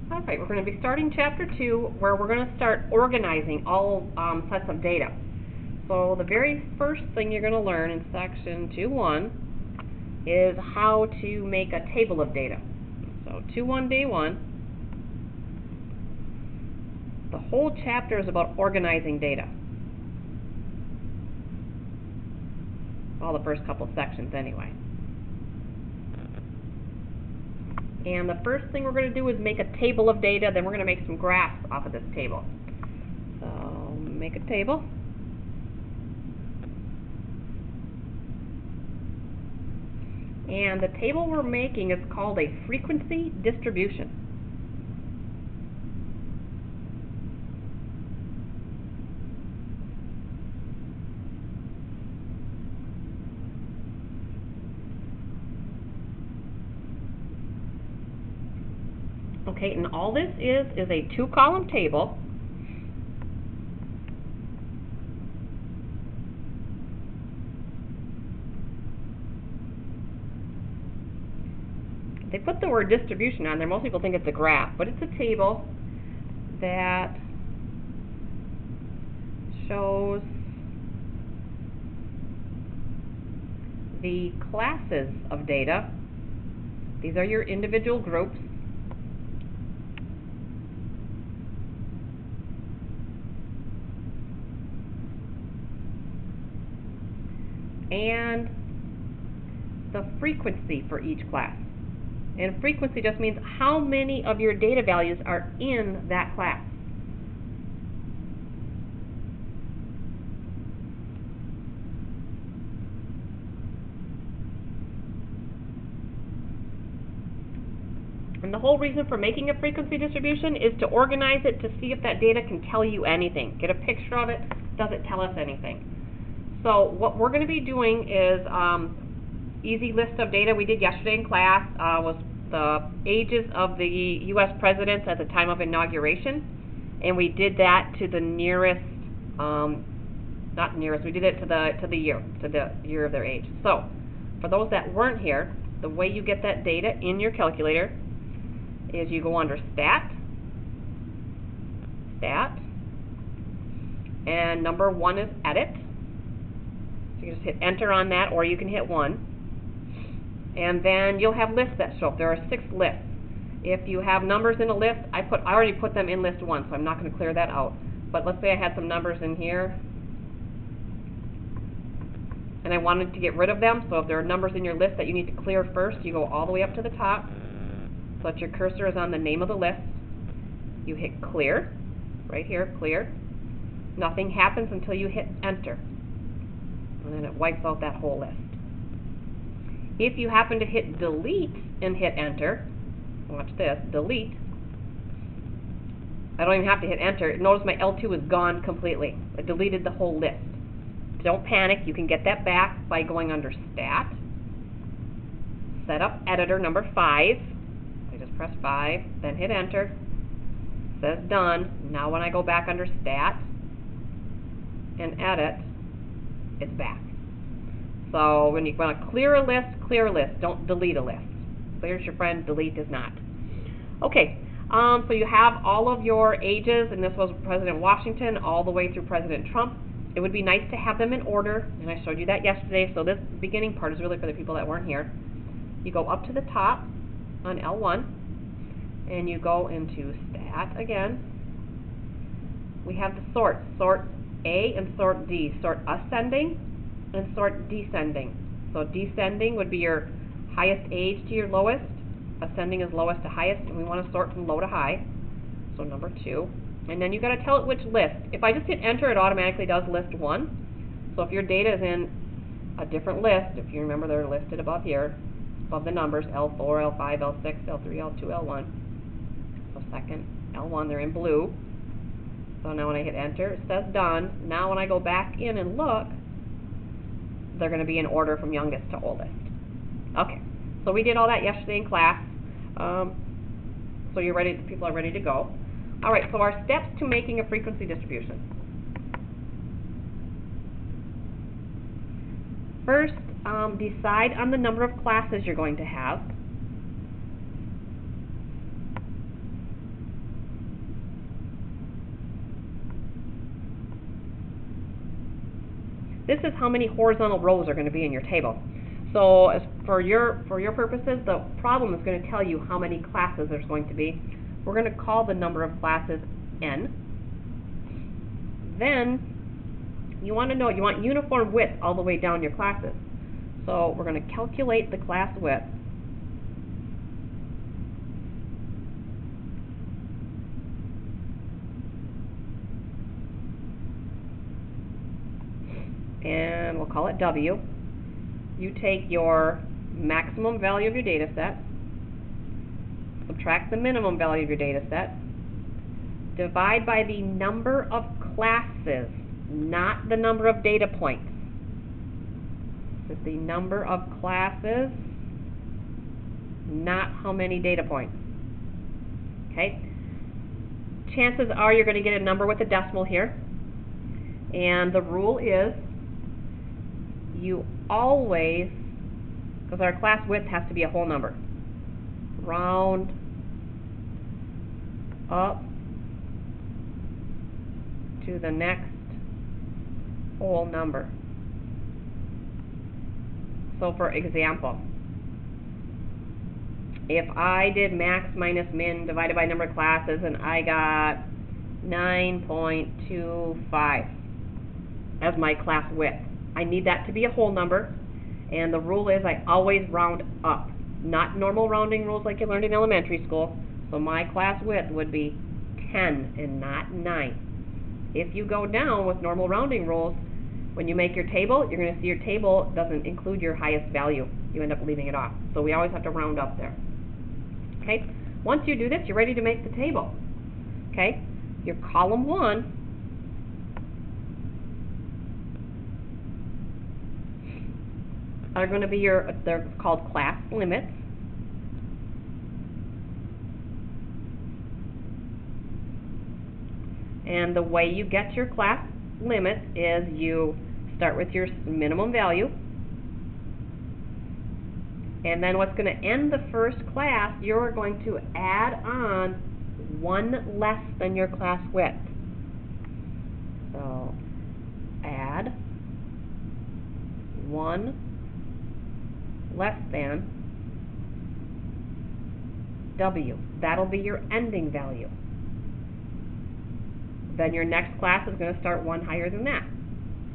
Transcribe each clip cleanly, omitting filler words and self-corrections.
All right, we're going to be starting Chapter 2, where we're going to start organizing all sets of data. So the very first thing you're going to learn in Section 2.1 is how to make a table of data. So 2.1 Day 1, the whole chapter is about organizing data. Well, the first couple sections anyway. And the first thing we're going to do is make a table of data, then we're going to make some graphs off of this table. So, make a table. And the table we're making is called a frequency distribution. Okay, and all this is a two-column table. They put the word distribution on there. Most people think it's a graph, but it's a table that shows the classes of data. These are your individual groups. And the frequency for each class. And frequency just means how many of your data values are in that class. And the whole reason for making a frequency distribution is to organize it to see if that data can tell you anything. Get a picture of it. Does it tell us anything? So what we're going to be doing is easy list of data we did yesterday in class was the ages of the U.S. presidents at the time of inauguration, and we did that to the nearest, not nearest, we did it to the year of their age. So for those that weren't here, the way you get that data in your calculator is you go under Stat, and number 1 is Edit. So you just hit Enter on that, or you can hit 1. And then you'll have lists that show up. There are 6 lists. If you have numbers in a list, I already put them in list 1, so I'm not going to clear that out. But let's say I had some numbers in here, and I wanted to get rid of them. So if there are numbers in your list that you need to clear first, you go all the way up to the top, so that your cursor is on the name of the list. You hit Clear, right here, Clear. Nothing happens until you hit Enter, and then it wipes out that whole list. If you happen to hit Delete and hit Enter, watch this, Delete, I don't even have to hit Enter. Notice my L2 is gone completely. I deleted the whole list. Don't panic. You can get that back by going under Stat, Set Up Editor number 5. I just press 5, then hit Enter. It says Done. Now when I go back under Stat and Edit, it's back. So when you want to clear a list, don't delete a list. Clear is your friend, delete is not. Okay, so you have all of your ages, and this was President Washington all the way through President Trump. It would be nice to have them in order, and I showed you that yesterday, so this beginning part is really for the people that weren't here. You go up to the top on L1, and you go into Stat again. We have the sorts, sort A and sort D, sort ascending and sort descending. So descending would be your highest age to your lowest. Ascending is lowest to highest, and we want to sort from low to high. So number 2. And then you've got to tell it which list. If I just hit Enter, it automatically does list 1. So if your data is in a different list, if you remember they're listed above here, above the numbers, L4, L5, L6, L3, L2, L1. So second, L1, they're in blue. So now when I hit Enter, it says Done. Now when I go back in and look, they're going to be in order from youngest to oldest. Okay, so we did all that yesterday in class. So you're ready, people are ready to go. All right, so our steps to making a frequency distribution. First, decide on the number of classes you're going to have. this is how many horizontal rows are going to be in your table. So as for your purposes, the problem is going to tell you how many classes there's going to be. We're going to call the number of classes n. Then you want to know, you want uniform width all the way down your classes. So we're going to calculate the class width. And we'll call it W. You take your maximum value of your data set, subtract the minimum value of your data set, divide by the number of classes, not the number of data points. This is the number of classes, not how many data points. Okay? Chances are you're going to get a number with a decimal here. And the rule is you always, because our class width has to be a whole number, round up to the next whole number. So for example, if I did max minus min divided by number of classes and I got 9.25 as my class width, I need that to be a whole number, and the rule is I always round up, not normal rounding rules like you learned in elementary school. So my class width would be 10 and not 9. If you go down with normal rounding rules, when you make your table, you're going to see your table doesn't include your highest value. You end up leaving it off. So we always have to round up there. Okay? Once you do this, you're ready to make the table. Okay? Your column 1 are going to be your, they're called class limits. And the way you get your class limits is you start with your minimum value. And then what's going to end the first class, you're going to add on one less than your class width. So add 1 less than W. That'll be your ending value. Then your next class is going to start 1 higher than that.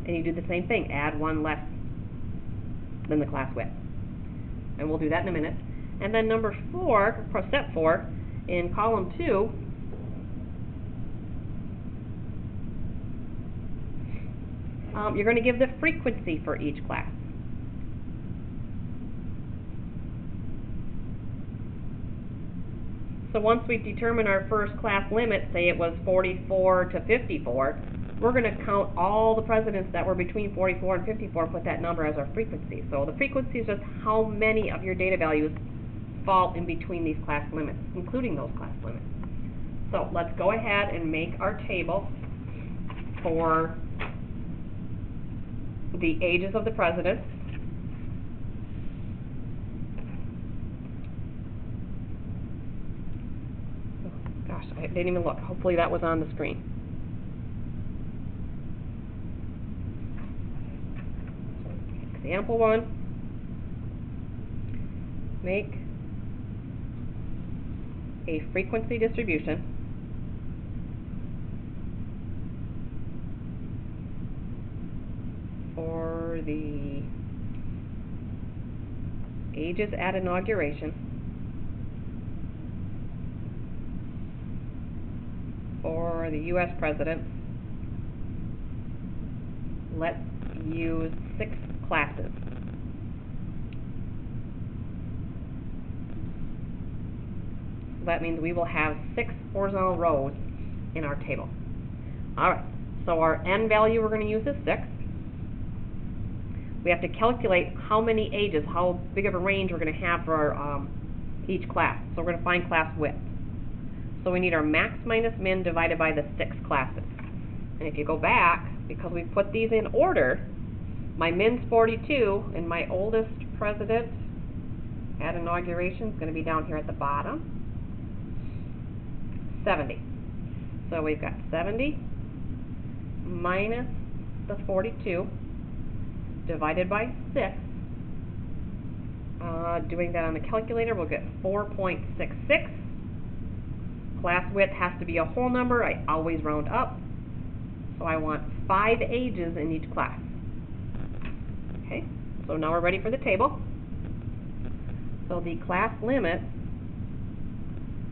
And you do the same thing, add 1 less than the class width. And we'll do that in a minute. And then number 4, or step 4, in column 2, you're going to give the frequency for each class. So once we've determined our first class limit, say it was 44 to 54, we're going to count all the presidents that were between 44 and 54 and put that number as our frequency. So the frequency is just how many of your data values fall in between these class limits, including those class limits. So let's go ahead and make our table for the ages of the presidents. Gosh, I didn't even look. Hopefully that was on the screen. Example 1. Make a frequency distribution for the ages at inauguration for the U.S. president. Let's use 6 classes. So that means we will have 6 horizontal rows in our table. Alright, so our n value we're going to use is 6. We have to calculate how many ages, how big of a range we're going to have for each class. So we're going to find class width. So we need our max minus min divided by the 6 classes. And if you go back, because we put these in order, my min's 42, and my oldest president at inauguration is going to be down here at the bottom, 70. So we've got 70 minus the 42 divided by 6. Doing that on the calculator, we'll get 4.66. Class width has to be a whole number. I always round up. So I want 5 ages in each class. Okay, so now we're ready for the table. So the class limits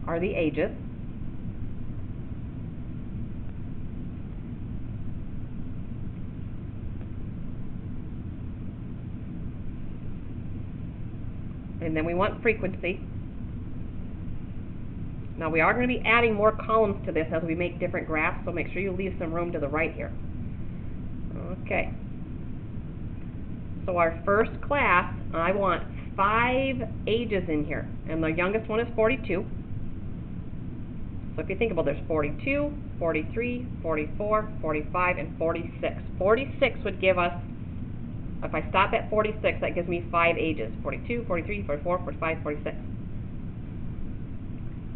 are the ages. And then we want frequency. Now we are going to be adding more columns to this as we make different graphs, so make sure you leave some room to the right here. Okay. So our first class, I want 5 ages in here, and the youngest one is 42. So if you think about it, there's 42, 43, 44, 45, and 46. 46 would give us, if I stop at 46, that gives me 5 ages. 42, 43, 44, 45, 46.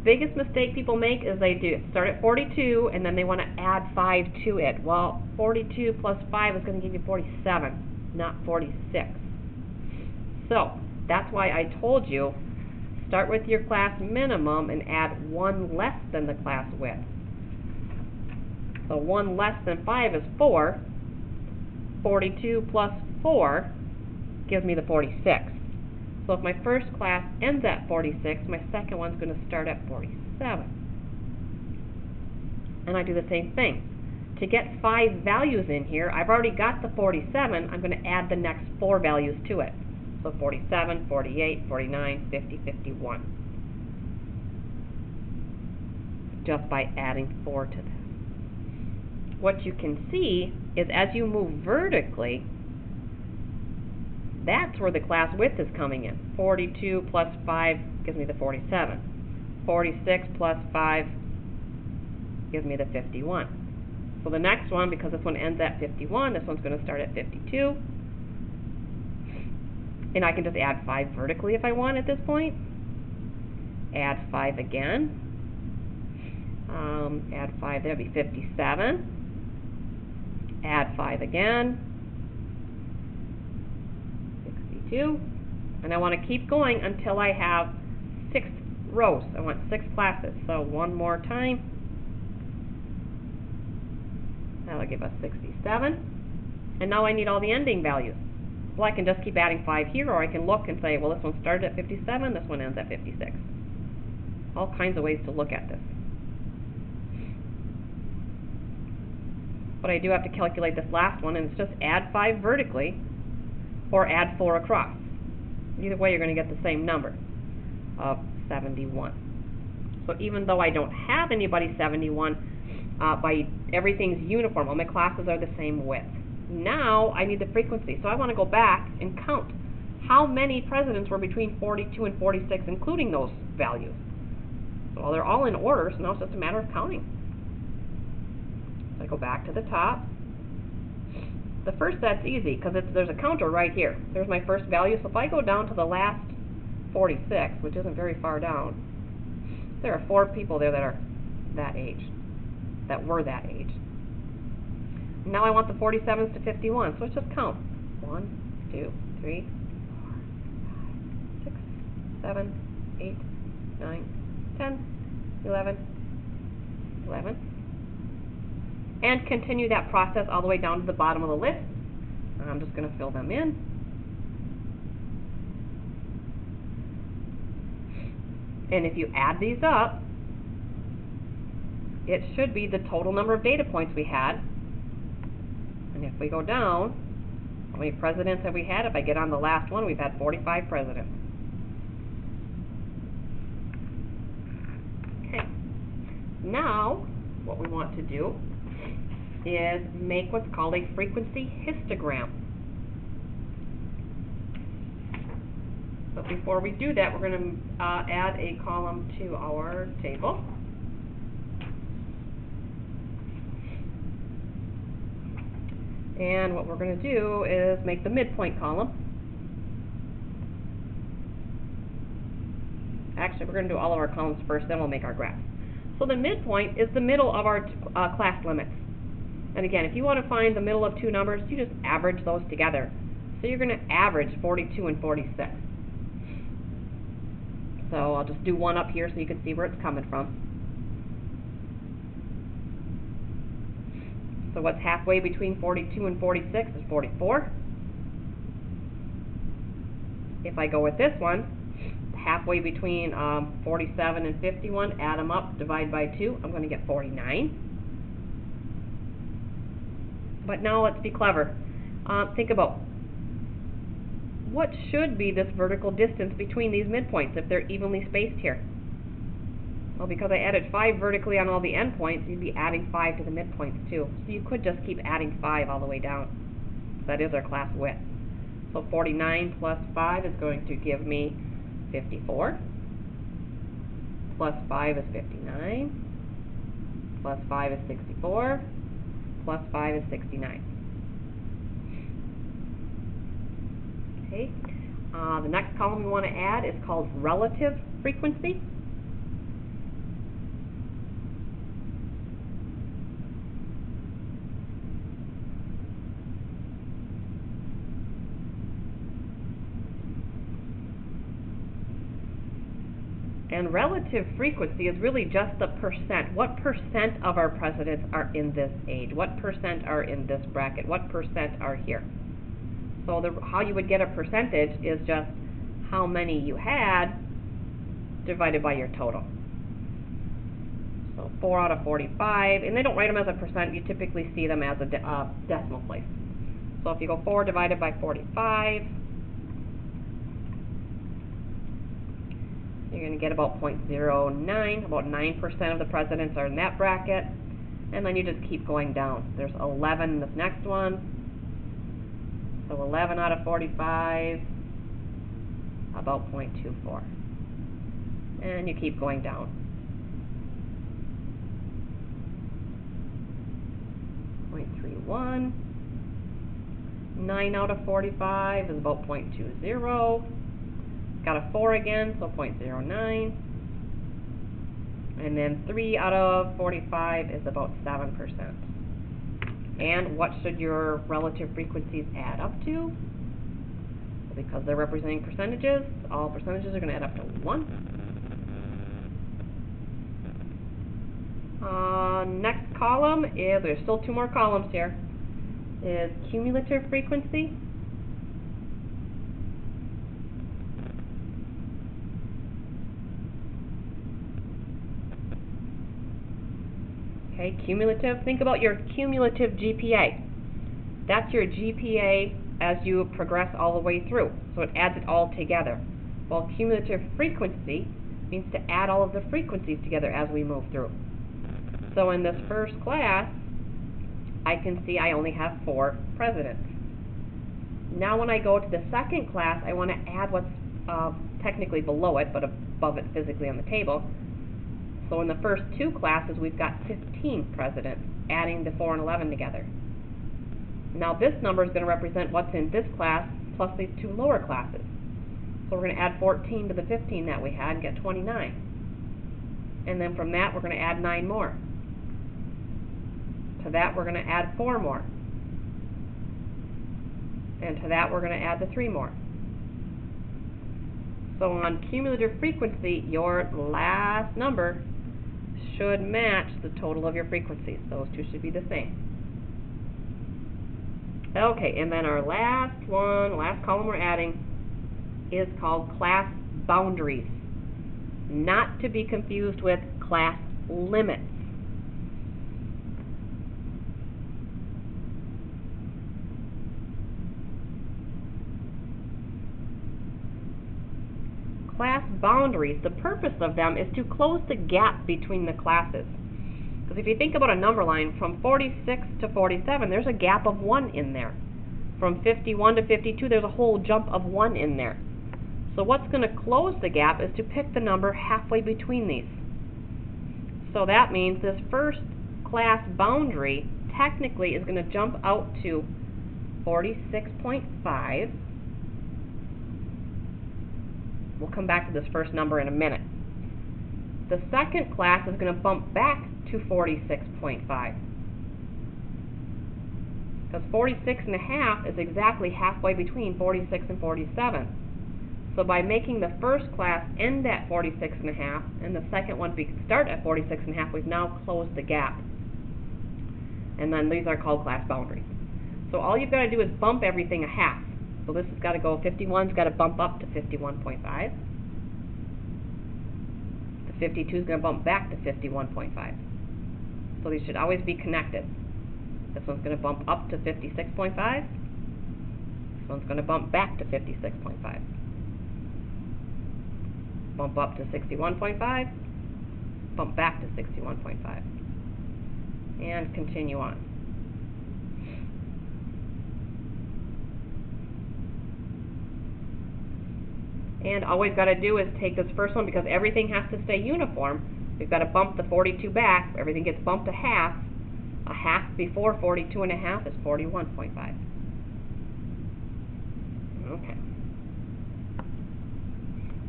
Biggest mistake people make is they do start at 42 and then they want to add 5 to it. Well, 42 plus 5 is going to give you 47, not 46. So that's why I told you start with your class minimum and add 1 less than the class width. So 1 less than 5 is 4. 42 plus 4 gives me the 46. So if my first class ends at 46, my second one's going to start at 47. And I do the same thing. To get 5 values in here, I've already got the 47. I'm going to add the next 4 values to it. So 47, 48, 49, 50, 51. Just by adding 4 to this. What you can see is as you move vertically, that's where the class width is coming in. 42 plus 5 gives me the 47. 46 plus 5 gives me the 51. So the next one, because this one ends at 51, this one's going to start at 52. And I can just add 5 vertically if I want at this point. Add 5 again. Add 5, that'll be 57. Add 5 again. 62. And I want to keep going until I have 6 rows. I want 6 classes. So one more time. That'll give us 67. And now I need all the ending values. Well, I can just keep adding 5 here, or I can look and say, well, this one started at 57, this one ends at 56. All kinds of ways to look at this. But I do have to calculate this last one, and it's just add 5 vertically, or add 4 across. Either way, you're going to get the same number of 71. So even though I don't have anybody 71, everything's uniform. All my classes are the same width. Now I need the frequency. So I want to go back and count how many presidents were between 42 and 46, including those values. So they're all in order, so now it's just a matter of counting. So I go back to the top. The first set's easy because there's a counter right here. There's my first value. So if I go down to the last 46, which isn't very far down, there are 4 people there that are that age, that were that age. Now I want the 47s to 51, so let's just count. 1, 2, 3, 4, 5, 6, 7, 8, 9, 10, 11, 11. And continue that process all the way down to the bottom of the list. I'm just going to fill them in. And if you add these up, it should be the total number of data points we had. And if we go down, how many presidents have we had? If I get on the last one, we've had 45 presidents. Okay. Now, what we want to do is make what's called a frequency histogram. But before we do that, we're going to add a column to our table. And what we're going to do is make the midpoint column. Actually, we're going to do all of our columns first, then we'll make our graph. So the midpoint is the middle of our class limits. And again, if you want to find the middle of 2 numbers, you just average those together. So you're going to average 42 and 46. So I'll just do one up here so you can see where it's coming from. So what's halfway between 42 and 46 is 44. If I go with this one, halfway between 47 and 51, add them up, divide by 2, I'm going to get 49. But now let's be clever. Think about what should be this vertical distance between these midpoints if they're evenly spaced here. Well, because I added 5 vertically on all the endpoints, you'd be adding 5 to the midpoints too. So you could just keep adding 5 all the way down. That is our class width. So 49 plus 5 is going to give me 54. Plus 5 is 59. Plus 5 is 64. Plus 5 is 69. Okay. The next column we want to add is called relative frequency. And relative frequency is really just the percent. What percent of our presidents are in this age? What percent are in this bracket? What percent are here? So how you would get a percentage is just how many you had divided by your total. So 4 out of 45, and they don't write them as a percent. You typically see them as a decimal place. So if you go 4 divided by 45, you're going to get about 0.09. About 9% of the presidents are in that bracket. And then you just keep going down. There's 11 in this next one. So 11 out of 45, about 0.24. And you keep going down. 0.31. 9 out of 45 is about 0.20. Got a 4 again, so 0.09. And then 3 out of 45 is about 7%. And what should your relative frequencies add up to? Because they're representing percentages, all percentages are going to add up to 1. Next column is, there's still 2 more columns here, is cumulative frequency. Okay, cumulative. Think about your cumulative GPA. That's your GPA as you progress all the way through. So it adds it all together. Well, cumulative frequency means to add all of the frequencies together as we move through. So in this first class, I can see I only have 4 presidents. Now when I go to the second class, I want to add what's technically below it, but above it physically on the table. So in the first 2 classes, we've got 15 presidents, adding the 4 and 11 together. Now this number is going to represent what's in this class plus these 2 lower classes. So we're going to add 14 to the 15 that we had and get 29. And then from that, we're going to add 9 more. To that, we're going to add 4 more. And to that, we're going to add the 3 more. So on cumulative frequency, your last number should match the total of your frequencies. Those two should be the same. Okay, and then our last column we're adding is called class boundaries. Not to be confused with class limits. Class boundaries, the purpose of them is to close the gap between the classes. Because if you think about a number line, from 46 to 47, there's a gap of 1 in there. From 51 to 52, there's a whole jump of 1 in there. So what's going to close the gap is to pick the number halfway between these. So that means this first class boundary technically is going to jump out to 46.5. We'll come back to this first number in a minute. The second class is going to bump back to 46.5. because 46.5 is exactly halfway between 46 and 47. So by making the first class end at 46.5 and the second one start at 46.5, we've now closed the gap. And then these are called class boundaries. So all you've got to do is bump everything a half. So this has got to go, 51's got to bump up to 51.5. The 52 is going to bump back to 51.5. So these should always be connected. This one's going to bump up to 56.5. This one's going to bump back to 56.5. Bump up to 61.5. Bump back to 61.5. And continue on. And all we've got to do is take this first one, because everything has to stay uniform. We've got to bump the 42 back. Everything gets bumped a half. A half before 42.5 is 41.5. Okay.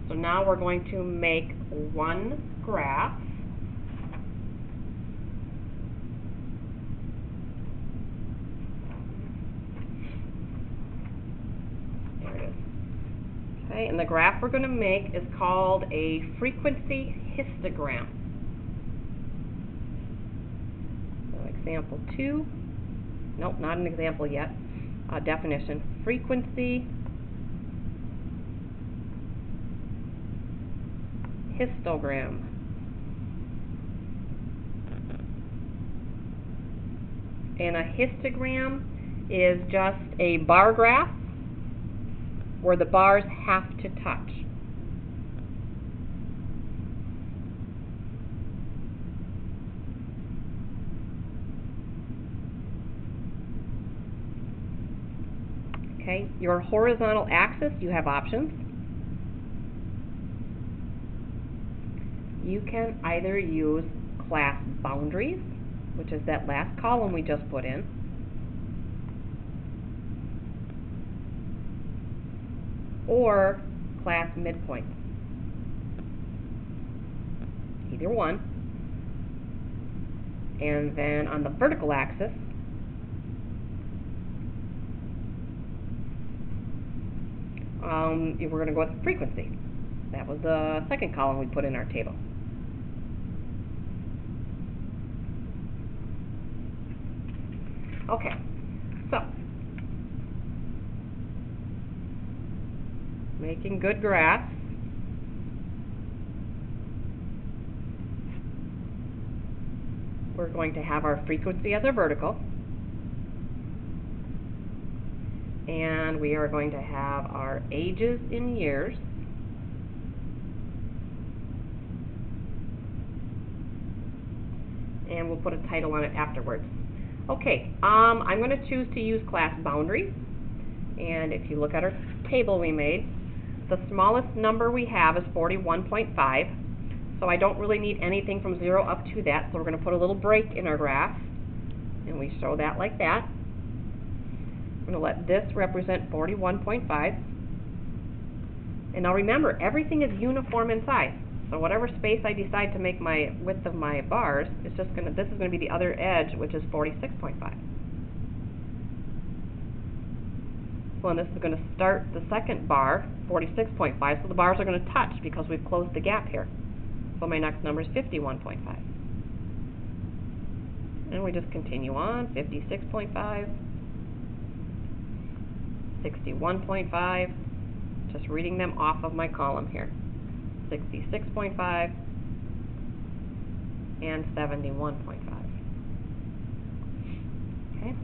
So now we're going to make one graph. There it is. Okay, and the graph we're going to make is called a frequency histogram. So example 2, nope, not an example yet. Definition, frequency histogram. And a histogram is just a bar graph where the bars have to touch. Okay, your horizontal axis, you have options. You can either use class boundaries, which is that last column we just put in, or class midpoint. Either one. And then on the vertical axis, we're going to go with frequency. That was the second column we put in our table. Okay, so making good graphs. We're going to have our frequency as our vertical, and we are going to have our ages in years, and we'll put a title on it afterwards. Okay, I'm going to choose to use class boundaries, and if you look at our table we made, the smallest number we have is 41.5, so I don't really need anything from 0 up to that, so we're going to put a little break in our graph, and we show that like that. I'm going to let this represent 41.5, and now remember, everything is uniform in size, so whatever space I decide to make my width of my bars, it's just going to, this is going to be the other edge, which is 46.5. So and this is going to start the second bar, 46.5, so the bars are going to touch because we've closed the gap here. So my next number is 51.5. And we just continue on, 56.5, 61.5, just reading them off of my column here, 66.5, and 71.5. Okay,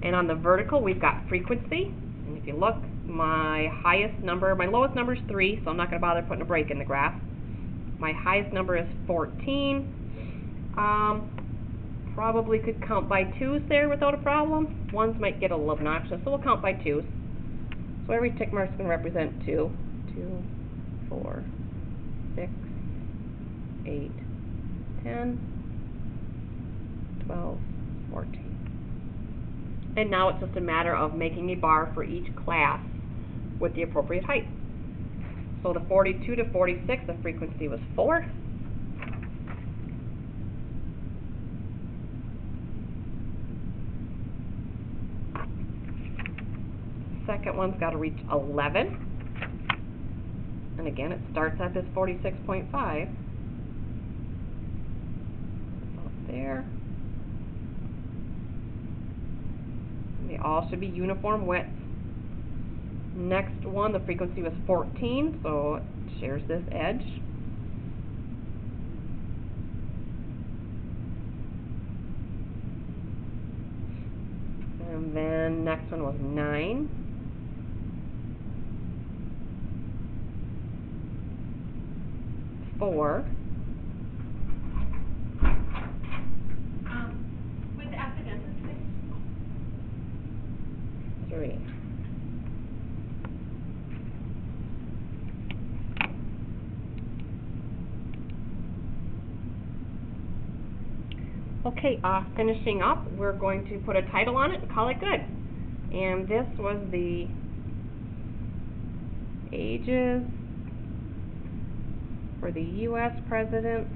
and on the vertical we've got frequency, and if you look, my highest number, my lowest number is 3, so I'm not going to bother putting a break in the graph. My highest number is 14. Probably could count by 2's there without a problem. 1's might get a little obnoxious, so we'll count by 2's. So every tick mark is going to represent 2. 2, 4, 6, 8, 10, 12, 14. And now it's just a matter of making a bar for each class with the appropriate height. So the 42 to 46, the frequency was 4. second one's got to reach 11. And again, it starts at this 46.5. About there. And they all should be uniform widths. Next one, the frequency was 14, so it shares this edge. And then next one was 9. Four. With the accidentals, please. 3. Okay, finishing up, we're going to put a title on it and call it good. And this was the ages for the U.S. presidents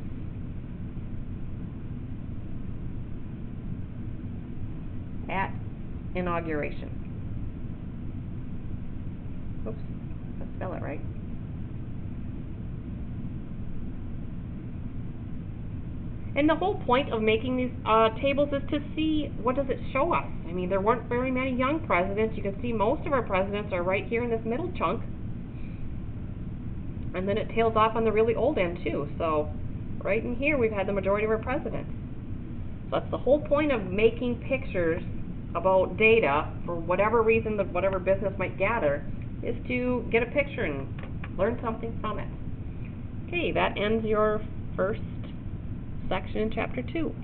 at inauguration. Oops, let's spell it right. And the whole point of making these tables is to see what does it show us. I mean, there weren't very many young presidents. You can see most of our presidents are right here in this middle chunk. And then it tails off on the really old end too. So right in here we've had the majority of our presidents. So that's the whole point of making pictures about data for whatever reason that whatever business might gather, is to get a picture and learn something from it. Okay, that ends your first section in Chapter 2.